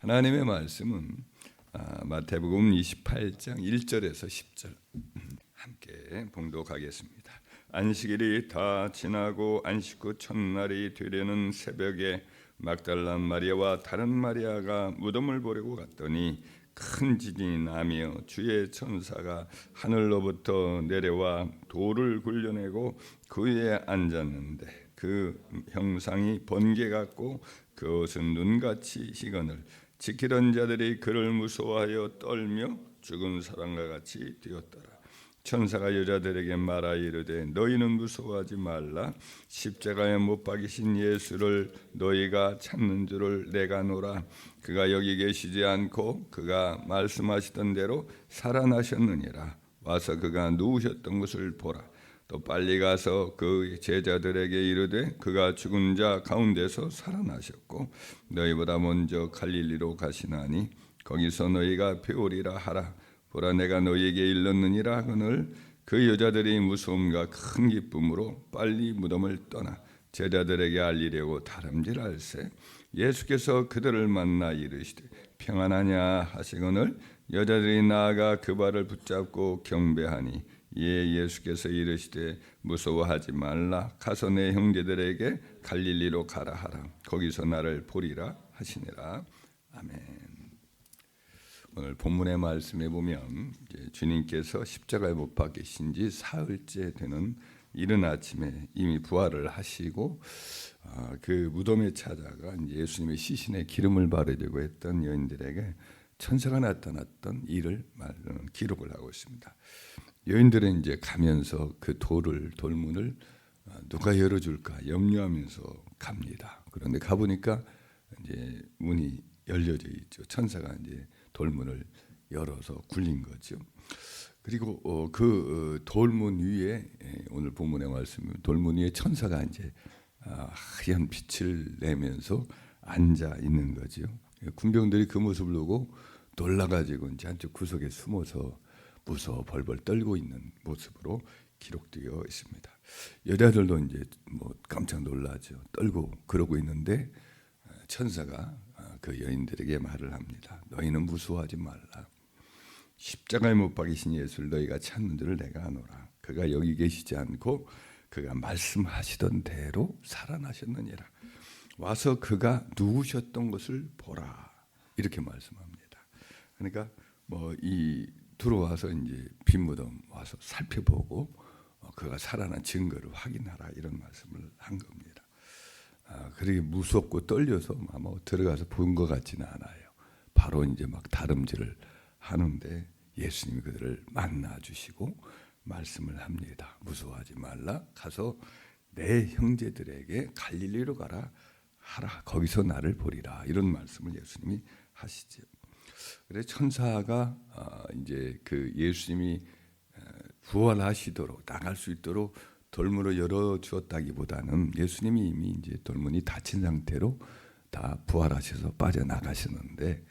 하나님의 말씀은 마태복음 28장 1절에서 10절 함께 봉독하겠습니다. 안식일이 다 지나고 안식 후 첫날이 되려는 새벽에 막달라 마리아와 다른 마리아가 무덤을 보려고 갔더니 큰 지진이 나며 주의 천사가 하늘로부터 내려와 돌을 굴려내고 그 위에 앉았는데 그 형상이 번개 같고 그 옷은 눈같이 희건을 지키던 자들이 그를 무서워하여 떨며 죽은 사람과 같이 되었더라. 천사가 여자들에게 말하 이르되 너희는 무서워하지 말라. 십자가에 못 박이신 예수를 너희가 찾는 줄을 내가 노라. 그가 여기 계시지 않고 그가 말씀하시던 대로 살아나셨느니라. 와서 그가 누우셨던 것을 보라. 또 빨리 가서 그 제자들에게 이르되 그가 죽은 자 가운데서 살아나셨고 너희보다 먼저 갈릴리로 가시나니 거기서 너희가 배우리라 하라. 보라 내가 너희에게 일렀느니라 하거늘 그 여자들이 무서움과 큰 기쁨으로 빨리 무덤을 떠나 제자들에게 알리려고 다름질할세. 예수께서 그들을 만나 이르시되 평안하냐 하시거늘 여자들이 나아가 그 발을 붙잡고 경배하니 이에 예수께서 이르시되 무서워하지 말라. 가서 내 형제들에게 갈릴리로 가라 하라. 거기서 나를 보리라 하시니라. 아멘. 오늘 본문의 말씀에 보면 주님께서 십자가에 못 박히신 지 사흘째 되는 이른 아침에 이미 부활을 하시고 그 무덤에 찾아가 예수님의 시신에 기름을 바르려고 했던 여인들에게 천사가 나타났던 일을 기록을 하고 있습니다. 여인들은 이제 가면서 그 돌문을 누가 열어줄까 염려하면서 갑니다. 그런데 가보니까 이제 문이 열려져 있죠. 천사가 이제 돌문을 열어서 굴린 거죠. 그리고 그 돌문 위에 오늘 본문의 말씀 돌문 위에 천사가 이제 하얀 빛을 내면서 앉아 있는 거죠. 군병들이 그 모습을 보고 놀라가지고 이제 한쪽 구석에 숨어서 무서워 벌벌 떨고 있는 모습으로 기록되어 있습니다. 여자들도 이제 깜짝 놀라죠. 떨고 그러고 있는데 천사가 그 여인들에게 말을 합니다. 너희는 무서워하지 말라. 십자가에 못 박이신 예수를 너희가 찾는 줄을 내가 아노라. 그가 여기 계시지 않고 그가 말씀하시던 대로 살아나셨느니라. 와서 그가 누우셨던 것을 보라. 이렇게 말씀합니다. 그러니까 들어와서 이제 빈무덤 와서 살펴보고 그가 살아난 증거를 확인하라 이런 말씀을 한 겁니다. 그렇게 무섭고 떨려서 들어가서 본 것 같지는 않아요. 바로 이제 막 다름질을 하는데 예수님이 그들을 만나 주시고 말씀을 합니다. 무서워하지 말라. 가서 내 형제들에게 갈릴리로 가라 하라. 거기서 나를 보리라. 이런 말씀을 예수님이 하시죠. 그래 천사가 이제 그 예수님이 부활하시도록 나갈 수 있도록 돌문을 열어 주었다기보다는 예수님이 이미 이제 돌문이 닫힌 상태로 다 부활하셔서 빠져나가시는데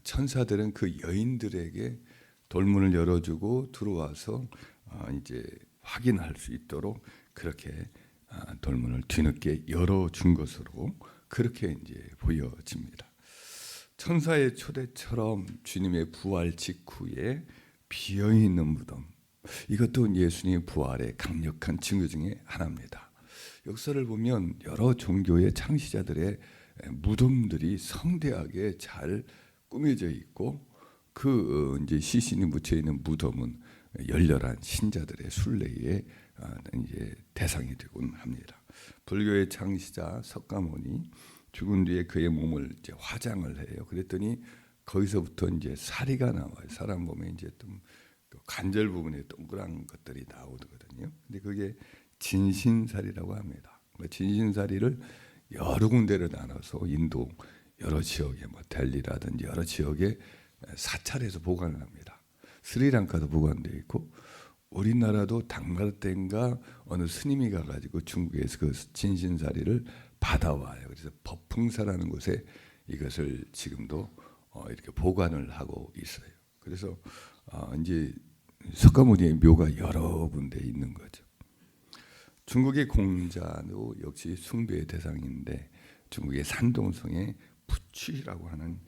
천사들은 그 여인들에게 돌문을 열어주고 들어와서 이제 확인할 수 있도록 그렇게 돌문을 뒤늦게 열어준 것으로 그렇게 이제 보여집니다. 천사의 초대처럼 주님의 부활 직후에 비어있는 무덤, 이것도 예수님의 부활의 강력한 증거 중에 하나입니다. 역사를 보면 여러 종교의 창시자들의 무덤들이 성대하게 잘 꾸며져 있고 그 이제 시신이 묻혀 있는 무덤은 열렬한 신자들의 순례의 이제 대상이 되곤 합니다. 불교의 창시자 석가모니 죽은 뒤에 그의 몸을 이제 화장을 해요. 그랬더니 거기서부터 이제 사리가 나와요. 사람 몸에 이제 좀 관절 부분에 동그란 것들이 나오거든요. 근데 그게 진신사리라고 합니다. 진신사리를 여러 군데로 나눠서 인도 여러 지역에 델리라든지 여러 지역에 사찰해서 보관을 합니다. 스리랑카도 보관되어 있고 우리나라도 당나라땐가 어느 스님이 가가지고 중국에서 그 진신사리를 받아와요. 그래서 법흥사라는 곳에 이것을 지금도 이렇게 보관을 하고 있어요. 그래서 이제 석가모니의 묘가 여러 군데 있는 거죠. 중국의 공자도 역시 숭배의 대상인데 중국의 산동성의 부취라고 하는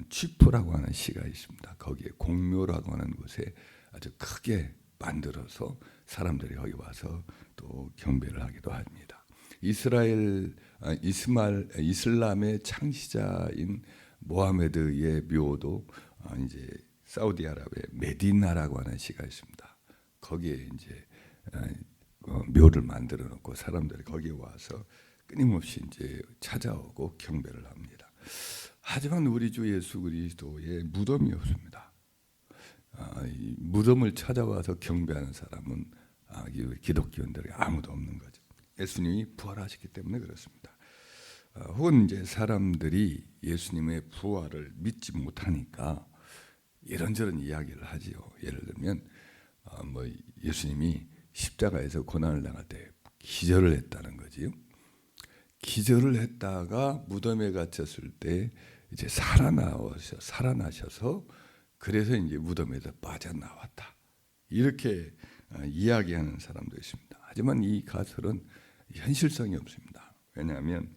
취프라고 하는 시가 있습니다. 거기에 공묘라고 하는 곳에 아주 크게 만들어서 사람들이 거기 와서 또 경배를 하기도 합니다. 이슬람의 창시자인 모하메드의 묘도 이제 사우디아라비아의 메디나라고 하는 시가 있습니다. 거기에 이제 묘를 만들어 놓고 사람들이 거기에 와서 끊임없이 이제 찾아오고 경배를 합니다. 하지만 우리 주 예수 그리스도의 무덤이 없습니다. 이 무덤을 찾아와서 경배하는 사람은 기독교인들이 아무도 없는 거죠. 예수님이 부활하셨기 때문에 그렇습니다. 혹은 이제 사람들이 예수님의 부활을 믿지 못하니까 이런저런 이야기를 하지요. 예를 들면 뭐 예수님이 십자가에서 고난을 당할 때 기절을 했다는 거지요. 기절을 했다가 무덤에 갇혔을 때 이제 살아나셔서 그래서 이제 무덤에서 빠져나왔다. 이렇게 이야기하는 사람도 있습니다. 하지만 이 가설은 현실성이 없습니다. 왜냐하면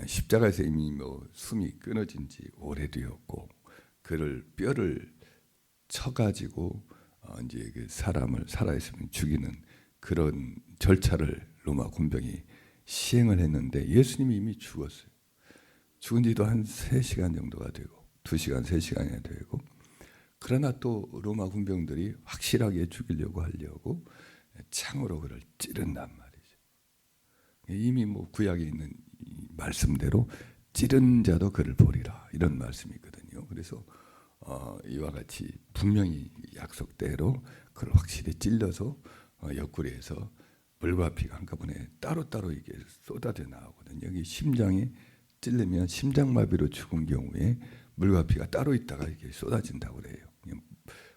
십자가에서 이미 뭐 숨이 끊어진 지 오래되었고 그를 뼈를 쳐가지고 이제 그 사람을 살아있으면 죽이는 그런 절차를 로마 군병이 시행을 했는데 예수님이 이미 죽었어요. 죽은 지도 한 3시간 정도가 되고 2시간, 3시간이 되고 그러나 또 로마 군병들이 확실하게 죽이려고 하려고 창으로 그를 찌른단 말이죠. 이미 뭐 구약에 있는 말씀대로 찌른 자도 그를 보리라 이런 말씀이 있거든요. 그래서 이와 같이 분명히 약속대로 그를 확실히 찔러서 옆구리에서 물과 피가 한꺼번에 따로따로 이게 쏟아져 나오거든요. 여기 심장에 찔리면 심장마비로 죽은 경우에 물과 피가 따로 있다가 이게 쏟아진다고 그래요.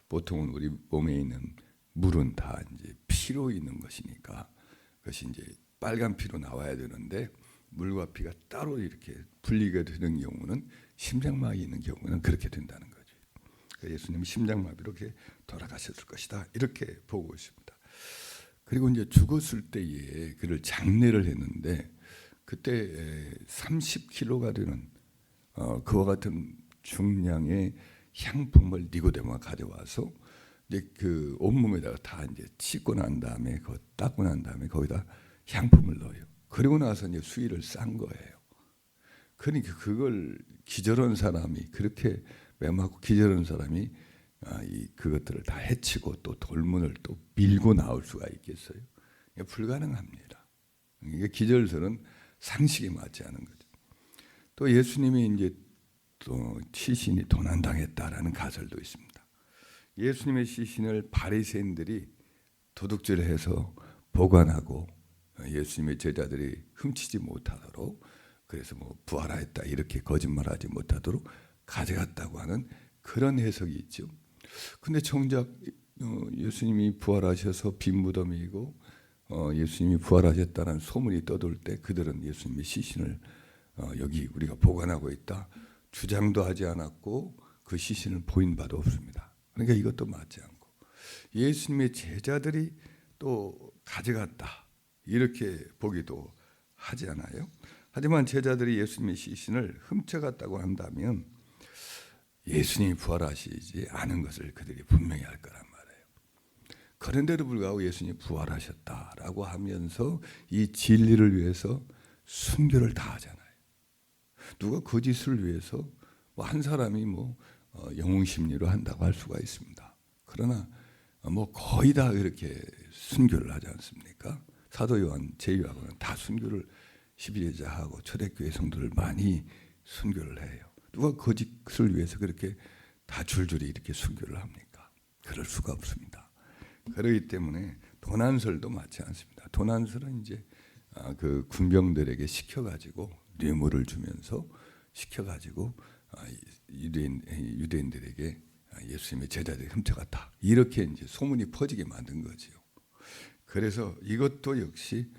보통은 우리 몸에 있는 물은 다 이제 피로 있는 것이니까 그것이 이제 빨간 피로 나와야 되는데 물과 피가 따로 이렇게 분리가 되는 경우는 심장마비 있는 경우는 그렇게 된다는 거죠. 예수님이 심장마비로 이렇게 돌아가셨을 것이다 이렇게 보고 있습니다. 그리고 이제 죽었을 때에 그를 장례를 했는데 그때 30kg가 되는 그와 같은 중량의 향품을 니고데모가 가져와서 이제 그 온몸에다가 다 이제 씻고 난 다음에 그거 닦고 난 다음에 거기다 향품을 넣어요. 그리고 나서 이제 수의를 싼 거예요. 그러니까 그걸 기절한 사람이 그렇게 매맞고 기절한 사람이 그것들을 다 해치고 또 돌문을 또 밀고 나올 수가 있겠어요? 불가능합니다. 이게 기절설은 상식에 맞지 않은 거죠. 또 예수님이 이제 또 시신이 도난당했다라는 가설도 있습니다. 예수님의 시신을 바리새인들이 도둑질해서 보관하고 예수님의 제자들이 훔치지 못하도록 그래서 뭐 부활하였다 이렇게 거짓말하지 못하도록 가져갔다고 하는 그런 해석이 있죠. 근데 정작 예수님이 부활하셔서 빈 무덤이고 예수님이 부활하셨다는 소문이 떠돌 때 그들은 예수님의 시신을 여기 우리가 보관하고 있다 주장도 하지 않았고 그 시신을 보인 바도 없습니다. 그러니까 이것도 맞지 않고 예수님의 제자들이 또 가져갔다 이렇게 보기도 하지 않아요. 하지만 제자들이 예수님의 시신을 훔쳐갔다고 한다면 예수님이 부활하시지 않은 것을 그들이 분명히 알 거란 말이에요. 그런데도 불구하고 예수님이 부활하셨다라고 하면서 이 진리를 위해서 순교를 다 하잖아요. 누가 거짓을 위해서 한 사람이 영웅심리로 한다고 할 수가 있습니다. 그러나 거의 다 그렇게 순교를 하지 않습니까? 사도 요한, 제요하고는 다 순교를 12제자하고 초대교회 성도를 많이 순교를 해요. 누가 거짓을 위해서 그렇게 다 줄줄이 이렇게 순교를 합니까? 그럴 수가 없습니다. 그렇기 때문에 도난설도 맞지 않습니다. 도난설은 이제 그 군병들에게 시켜가지고 뇌물을 주면서 시켜가지고 유대인들에게 예수님의 제자들이 훔쳐갔다 이렇게 이제 소문이 퍼지게 만든 거지요. 그래서 이것도 역시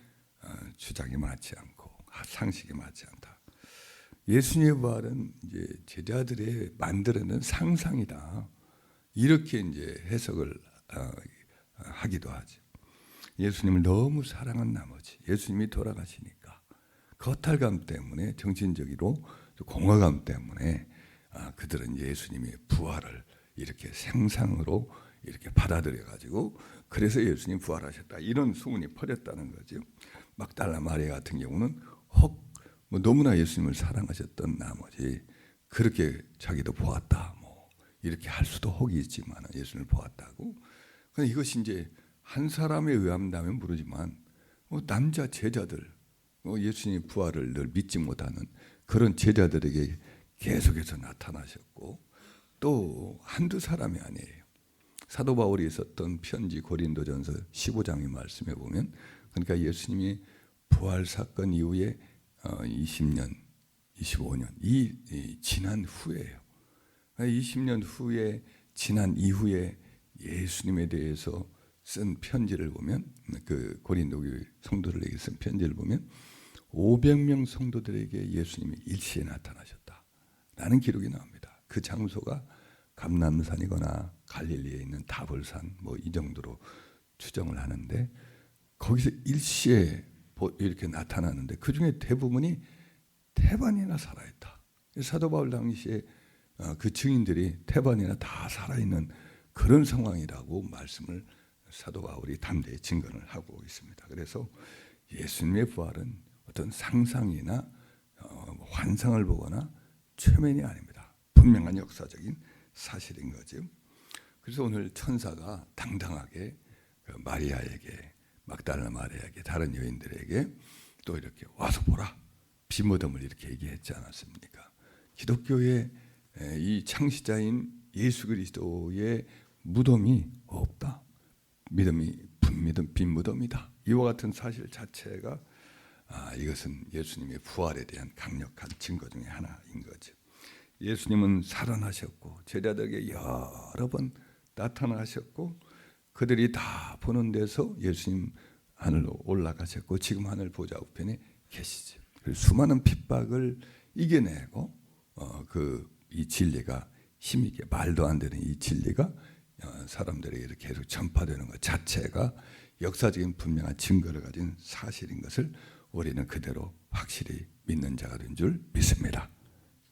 주장이 맞지 않고 상식에 맞지 않다. 예수님의 부활은 이제 제자들의 만들어낸 상상이다. 이렇게 이제 해석을 하기도 하죠. 예수님을 너무 사랑한 나머지 예수님이 돌아가시니까 그 허탈감 때문에 정신적으로 공허감 때문에 그들은 예수님의 부활을 이렇게 생상으로 이렇게 받아들여 가지고 그래서 예수님 부활하셨다 이런 소문이 퍼졌다는 거죠. 막달라 마리아 같은 경우는 뭐 너무나 예수님을 사랑하셨던 나머지 그렇게 자기도 보았다 뭐 이렇게 할 수도 혹이 있지만 예수님을 보았다고. 그러니까 이것이 이제 한 사람에 의한다면 모르지만 남자 제자들 예수님 부활을 늘 믿지 못하는 그런 제자들에게 계속해서 나타나셨고 또 한두 사람이 아니에요. 사도 바울이 썼던 편지 고린도전서 15장의 말씀에 보면 그러니까 예수님이 부활 사건 이후에 20년, 25년 이 지난 후에요. 20년 후에 지난 이후에 예수님에 대해서 쓴 편지를 보면 그 고린도 교회 성도들에게 쓴 편지를 보면 500명 성도들에게 예수님이 일시에 나타나셨다라는 기록이 나옵니다. 그 장소가 감람산이거나 갈릴리에 있는 다볼산 뭐 이 정도로 추정을 하는데 거기서 일시에 이렇게 나타나는데 그 중에 대부분이 태반이나 살아있다. 사도 바울 당시에 그 증인들이 태반이나 다 살아있는 그런 상황이라고 말씀을 사도 바울이 담대히 증거를 하고 있습니다. 그래서 예수님의 부활은 어떤 상상이나 환상을 보거나 최면이 아닙니다. 분명한 역사적인 사실인 거죠. 그래서 오늘 천사가 당당하게 마리아에게 막달라 마리아에게 다른 여인들에게 또 이렇게 와서 보라 비무덤을 이렇게 얘기했지 않았습니까? 기독교의 이 창시자인 예수 그리스도의 무덤이 없다. 믿음이 빈무덤이다. 이와 같은 사실 자체가 이것은 예수님의 부활에 대한 강력한 증거 중에 하나인 거죠. 예수님은 살아나셨고 제자들에게 여러 번 나타나셨고 그들이 다 보는 데서 예수님 하늘로 올라가셨고 지금 하늘 보좌 우편에 계시죠. 수많은 핍박을 이겨내고 이 진리가 힘있게 말도 안 되는 이 진리가 사람들에게 계속 전파되는 것 자체가 역사적인 분명한 증거를 가진 사실인 것을 우리는 그대로 확실히 믿는 자가 된 줄 믿습니다.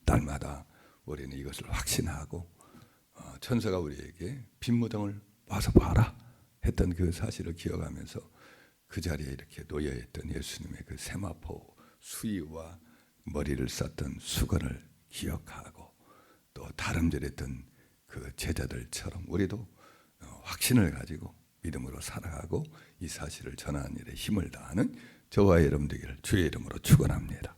날마다 우리는 이것을 확신하고 천사가 우리에게 빈무덤을 와서 봐라 했던 그 사실을 기억하면서 그 자리에 이렇게 놓여있던 예수님의 그 세마포 수의와 머리를 썼던 수건을 기억하고 또 다름질했던 그 제자들처럼 우리도 확신을 가지고 믿음으로 살아가고 이 사실을 전하는 일에 힘을 다하는 저와 여러분 되기를 주의 이름으로 축원합니다.